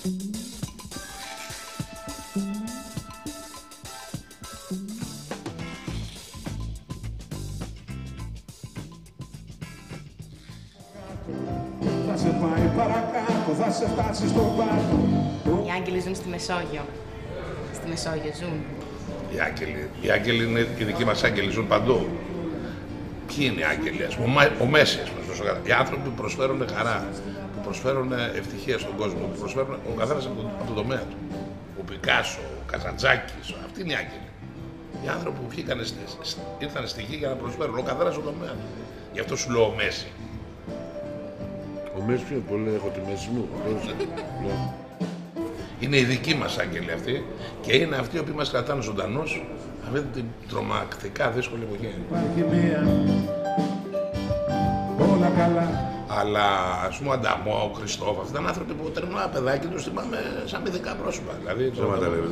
Θα σε πάει παρακάτω, θα σε φτάσει στον πάτο. Οι άγγελοι ζουν στη Μεσόγειο. Στη Μεσόγειο ζουν. Οι άγγελοι είναι οι δικοί μας άγγελοι, ζουν παντού. Ποιοι είναι οι άγγελοι, ας πούμε, ο Μέση, ας πούμε, οι άνθρωποι που προσφέρουν χαρά, που προσφέρουν ευτυχία στον κόσμο, που προσφέρουν ο καθένας από τον τομέα του. Ο Πικάσο, ο Καζαντζάκης, αυτοί είναι οι άγγελοι. Οι άνθρωποι που ήρθαν στη γη για να προσφέρουν, ο καθένας στον τομέα του. Γι' αυτό σου λέω ο Μέση. Ο Μέση πιο πολύ έχω τη μέση μου. Είναι οι δικοί μας άγγελοι αυτοί και είναι αυτοί οι οποίοι μας κρατάνε ζωντανούς αυτή την τρομακτικά δύσκολη εποχή. Υπάρχει μία, όλα καλά. Αλλά ας πούμε ο Ανταμό, ο Χριστόφ, αυτοί ήταν άνθρωποι που όταν ήμουν ένα παιδάκι τους θυμάμαι σαν μυθικά πρόσωπα. Δηλαδή, Ψέματα λέμε,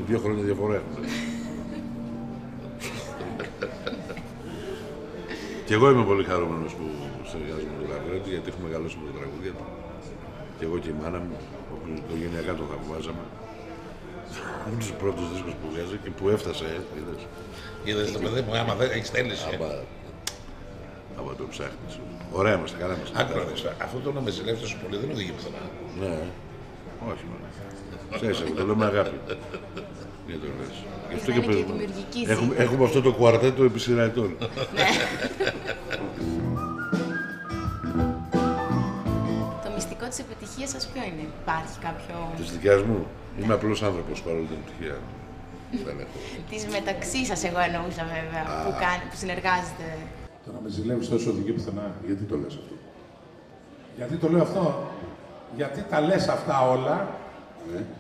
δύο χρόνια διαφορά έχουμε. Και εγώ είμαι πολύ χαρούμενος που συνεργάζομαι με τον Λαβρέτη, γιατί έχουμε μεγαλώσει με τα τραγούδια του. Και εγώ και η μάνα μου, οικογενειακά το θαυμάζαμε. Είναι τους πρώτους δίσκους που βγάζει και που έφτασε, είδες. Είδες το παιδί μου, άμα δεν έχεις θέληση. Άμα το ψάχνεις. Ωραία είμαστε, καλά είμαστε. Άκρονες, αυτό το να με ζηλεύει τόσο πολύ δεν οδηγεί πουθενά. Ναι, όχι μόνο. Ξέρεις, το λέω με αγάπη. Γιατί το λες. Γι' αυτό και παίζουμε. Έχουμε αυτό το κουαρτέτο επί σειρά ετών. Το μυστικό της επιτυχίας σας ποιο είναι, υπάρχει κάποιο... Της δικιάς μου, είμαι απλός άνθρωπος παρόλο την επιτυχία. Δεν έχω. Της μεταξύ σας εγώ εννοούσα βέβαια, που συνεργάζεται. Το να με ζηλεύεις τόσο οδηγεί πουθενά. Γιατί το λες αυτό. Γιατί το λέω αυτό, γιατί τα λες αυτά όλα,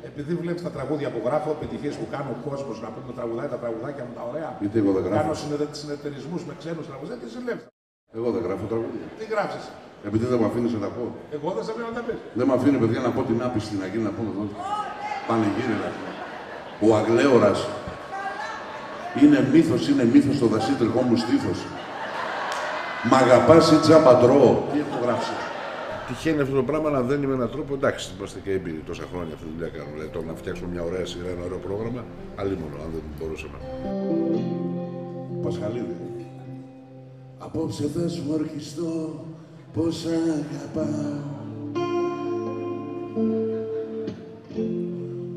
επειδή βλέπεις τα τραγούδια που γράφω, επιτυχίες που κάνω ο κόσμος να πούμε τραγουδάει τα τραγουδάκια μου τα ωραία. Γιατί εγώ δεν γράφω. Κάνω συνεταιρισμούς με ξένους τραγουδιστές, τι ζηλεύεις. Εγώ δεν γράφω τραγούδια. Τι γράψεις. Επειδή δεν με αφήνεις να τα πω. Εγώ δεν σε αφήνω να τα πεις. Δεν με αφήνει παιδιά να πω την άπιστη να γίνει να πούμε εδώ. Πανηγύρι. Ο Αγλέωρας είναι μύθος το δασίτρικο μου στήθος. Μ' αγαπάς ή τζάμπα τρώω. Τι έχω γράψει. Τυχαίνει αυτό το πράγμα να δένει με έναν τρόπο. Εντάξει, είμαστε και έμπειροι τόσα χρόνια αυτή τη δουλειά κάνουμε. Δηλαδή τώρα να φτιάξουμε μια ωραία σειρά, ένα ωραίο πρόγραμμα, αλλήμονο, αν δεν μπορούσαμε. Πασχαλίδη. Απόψε θα σου ορκιστώ πως αγαπάω.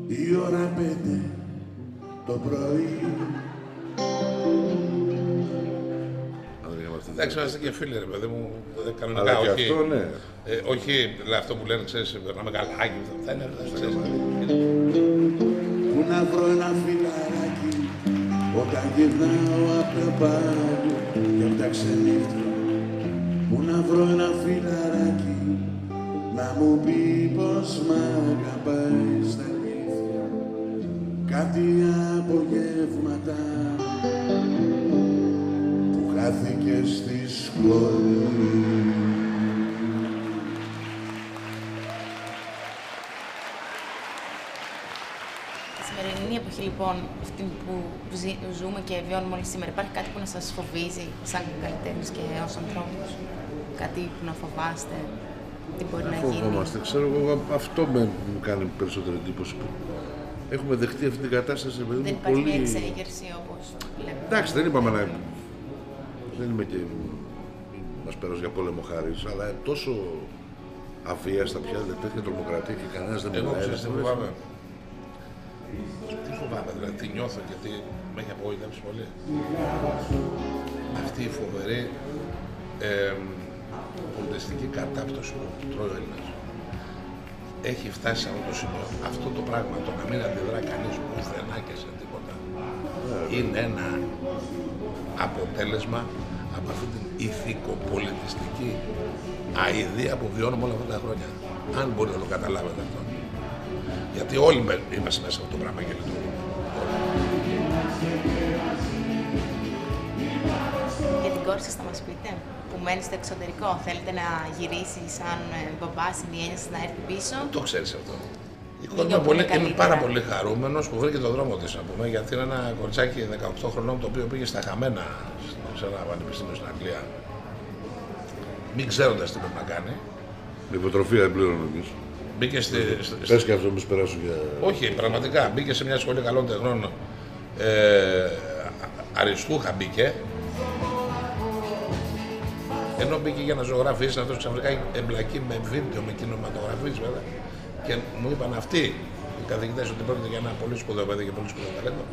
Η ώρα 5 το πρωί. Εντάξει, είμαστε και φίλοι, ρε παιδί μου. Κανονικά, Αλλά και όχι. αυτό, ναι. Όχι, δηλαδή αυτό που λένε, ξέρεις, περνάμε καλά, θα είναι, ξέρεις. Πού να βρω ένα φιλαράκι όταν γυρνάω απ' τα πάλι και απ' τα ξενύχτια. Πού να βρω ένα φιλαράκι να μου πει πως μ' αγαπάει στα αλήθεια. Κάτι απογεύματα που χάθηκε στη σχολή. Στη σημερινή εποχή λοιπόν, αυτή που ζούμε και βιώνουμε όλοι σήμερα, υπάρχει κάτι που να σας φοβίζει σαν καλλιτέχνες και ως ανθρώπους? Κάτι που να φοβάστε, τι μπορεί να γίνει? Φοβόμαστε, ξέρω εγώ, αυτό μου κάνει περισσότερη εντύπωση που έχουμε δεχτεί αυτή την κατάσταση. Δεν υπάρχει μια εξέγερση όπως βλέπουμε. Εντάξει, δεν είπαμε να... Δεν είμαι και... Μας πέρασε για πόλεμο χάρης, αλλά τόσο αβίαστα πια, τέτοια τρομοκρατία και κανένας δεν μιλάει. Εγώ ξέρεις τι φοβάμαι. Τι φοβάμαι, δηλαδή, τι νιώθω, γιατί με έχει απογοητεύσει πολύ. Αυτή η φοβερή πολιτιστική κατάπτωση που τρώει ο Έλληνας. Έχει φτάσει σε αυτό το σημείο. Αυτό το πράγμα, το να μην αντιδρά κανείς πουθενά και σε τίποτα, είναι ένα αποτέλεσμα από αυτή την ηθικοπολιτιστική αηδία που βιώνουμε όλα αυτά τα χρόνια. Αν μπορείτε να το καταλάβετε αυτό. Γιατί όλοι είμαστε μέσα από το πράγμα και λειτουργούμε. Για την κόρη σας θα μας πείτε, που μένει στο εξωτερικό, θέλετε να γυρίσει σαν μπαμπάς, η έννοια σας να έρθει πίσω? Το ξέρεις αυτό. Είμαι πάρα πολύ χαρούμενος που βρήκε τον δρόμο της, να πούμε, γιατί είναι ένα κοριτσάκι 18 χρονών το οποίο πήγε στα χαμένα σε ένα πανεπιστήμιο στην Αγγλία. Μην ξέροντας τι πρέπει να κάνει. Με υποτροφία δεν πλήρωνε εμείς. Μπήκε Πες και αυτό, μη περάσουν για... Όχι, πραγματικά. Μπήκε σε μια σχολή καλών τεχνών. Αριστούχα μπήκε. Ενώ μπήκε για να ζωγραφίσει, αυτός ξαφνικά εμπλακεί με βίντεο, με κινηματογραφίες βέβαια. Και μου είπαν αυτοί οι καθηγητές ότι πρόκειται για ένα πολύ σπουδαίο παιδί και πολύ σπουδαίο ταλέντο.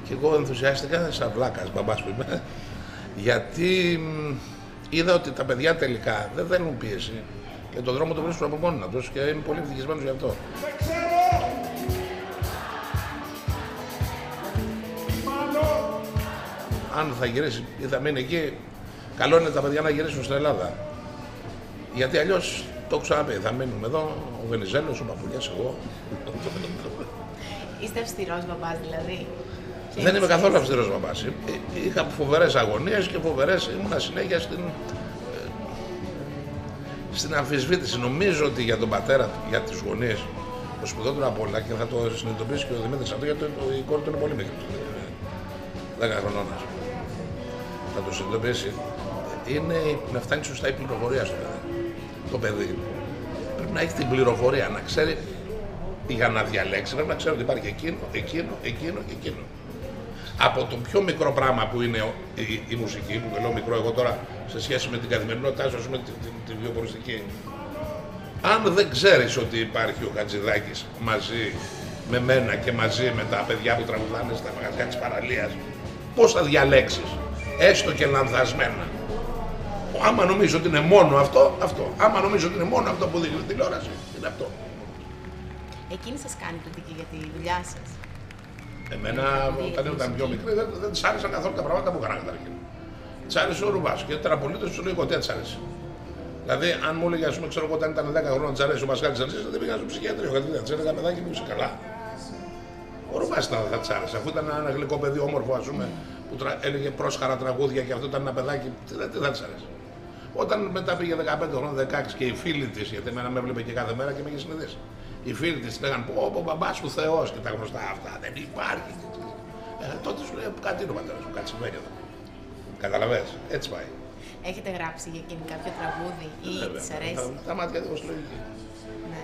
Και εγώ ενθουσιάστηκα, σαν βλάκας μπαμπάς που είμαι, γιατί είδα ότι τα παιδιά τελικά δεν θέλουν πίεση και τον δρόμο το βρίσκουν από μόνα τους και είμαι πολύ ευτυχισμένος γι' αυτό. Αν θα γυρίσει ή θα μείνει εκεί, καλό είναι τα παιδιά να γυρίσουν στην Ελλάδα. Γιατί αλλιώς, το έχω ξαναπεί, θα μείνουμε εδώ, ο Βενιζέλος, ο Παπουλιάς, εγώ. Είστε αυστηρός μπαμπάς δηλαδή? Δεν είμαι καθόλου αυστηρός μπαμπάς. Είχα φοβερές αγωνίες και φοβερές, ήμουνα συνέχεια στην αμφισβήτηση. Νομίζω ότι για τον πατέρα, για τις γονείς, το σπουδότερο απ' όλα, και θα το συνειδητοποιήσει και ο Δημήτρης αυτό, γιατί η κόρη του είναι πολύ μικρή, 10 χρονών. Θα το συνειδητοποιήσει. Είναι να φτάνει σωστά η πληροφορία στο παιδί. Το παιδί πρέπει να έχει την πληροφορία, να ξέρει για να διαλέξει, πρέπει να ξέρει ότι υπάρχει εκείνο και εκείνο. Από το πιο μικρό πράγμα που είναι η μουσική, που λέω μικρό εγώ τώρα σε σχέση με την καθημερινότητά σας, με τη βιοποριστική. Αν δεν ξέρεις ότι υπάρχει ο Χατζηδάκης μαζί με μένα και μαζί με τα παιδιά που τραγουδάνε στα μαγαζιά της παραλίας, πώς θα διαλέξεις, έστω και λανθασμένα. Άμα νομίζω ότι είναι μόνο αυτό, αυτό. Άμα νομίζω ότι είναι μόνο αυτό που δείχνει την τηλεόραση, είναι αυτό. Εκείνη σας κάνει κριτική για τη δουλειά σας? Εμένα, όταν ήταν πιο μικρή, δεν της άρεσαν καθόλου τα πράγματα που έκανα καταρχήν. Της άρεσε ο Ρουβάς και ήταν απολύτως φυσιολογικό, τι της άρεσε. Δηλαδή, αν μου έλεγε, ας πούμε, ξέρω εγώ, όταν ήταν 10 χρόνια, της αρέσει ο Πασχάλης Αρσής, δεν πήγα στο ψυχιατρίο. Γιατί δεν της έλεγα, παιδάκι μου, είσαι καλά. Ο Ρουβάς θα της άρεσε, αφού ήταν ένα γλυκό παιδί, όμορφο, ας πούμε, που έλεγε πρόσχαρα τραγούδια και αυτό ήταν ένα παιδάκι, τι θα της άρεσε. Όταν μετά πήγε 15 χρόνια, 16 και οι φίλοι της, γιατί εμένα με έβλεπε και κάθε μέρα και με είχε συνειδήσει. Οι φίλοι της λέγανε πω μπαμπάς σου Θεός και τα γνωστά αυτά, δεν υπάρχει. Τότε σου λέει κάτι είναι ο πατέρας μου, κάτι συμβαίνει εδώ. Καταλαβαίνεις, έτσι πάει. Έχετε γράψει για εκείνη κάποιο τραγούδι ή της αρέσει? Τα μάτια του λογική. Ναι.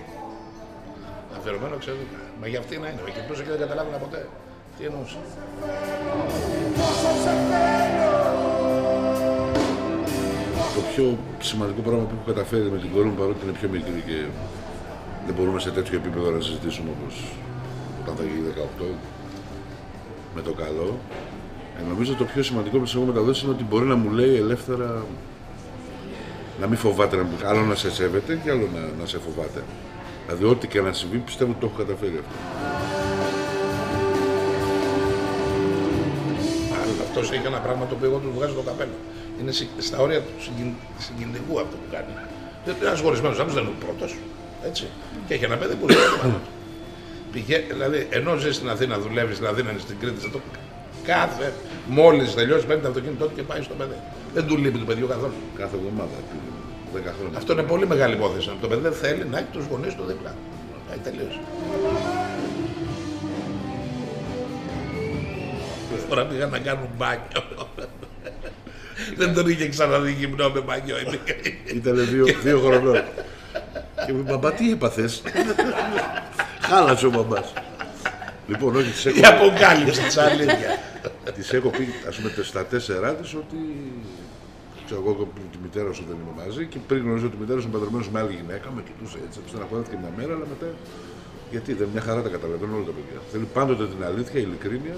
Αφιερωμένο εξαιρετικά. Μα για αυτή να είναι, και εκτός και δεν καταλάβαινα ποτέ τι εννοούσε. Το πιο σημαντικό πράγμα που έχω καταφέρει με την κόρη μου, παρότι είναι πιο μικρή και δεν μπορούμε σε τέτοιο επίπεδο να συζητήσουμε όπως όταν θα γίνει 18, με το καλό. Νομίζω το πιο σημαντικό που της έχω μεταδώσει είναι ότι μπορεί να μου λέει ελεύθερα, να μην φοβάται, άλλο να σε σέβεται και άλλο να σε φοβάται. Δηλαδή ό,τι και να συμβεί πιστεύω ότι το έχω καταφέρει αυτό. Αυτός έχει ένα πράγμα το οποίο εγώ του βγάζω το καπέλο. Είναι στα όρια του συγκινητικού αυτό που κάνει. Ένας χωρισμένος άνθρωπος δεν είναι ο πρώτος. Έτσι. Και έχει ένα παιδί που ζει. Δηλαδή, ενώ ζει στην Αθήνα, δουλεύει στην Αθήνα, είναι στην Κρήτη, κάθε μόλις τελειώσει παίρνει το αυτοκίνητό του και πάει στο παιδί. Δεν του λείπει το παιδιού καθόλου. Κάθε εβδομάδα, 10 χρόνια. Αυτό είναι πολύ μεγάλη υπόθεση. Το παιδί δεν θέλει να έχει τους γονείς του δίπλα. Πάει τελείως. Τώρα πήγα να κάνω μπάνιο. Δεν τον είχε ξαναδεί γυμνό με μπάνιο. Ήταν 2 χρονών. Και μου είπε, μπαμπά, τι έπαθες? Χάλασε ο μπαμπάς. Λοιπόν, όχι, της έχω... Η αποκάλυψη της αλήθεια. Της έχω πει, ας πούμε, στα 4 της ότι... Ξέρω εγώ τη μητέρα σου δεν είμαι μαζί και πριν γνωρίζω ότι η μητέρα σου είναι παντρεμένος με άλλη γυναίκα, με κοιτούσε έτσι, στεναχωρέθηκε μια μέρα, αλλά μετά... Γιατί δεν μια χαρά τα καταλαβαίνουν όλα τα παιδιά. Θέλει πάντοτε την αλήθεια, η ειλικρίνεια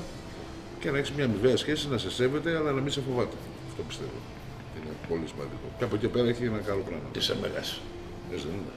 και να έχεις μια αμοιβαία σχέση, να σε σέβεται, αλλά να μην σε φοβάται. Αυτό πιστεύω. Είναι πολύ σημαντικό. Και από εκεί πέρα έχει ένα καλό πράγμα. Είσαι μέγας. Δεν είναι.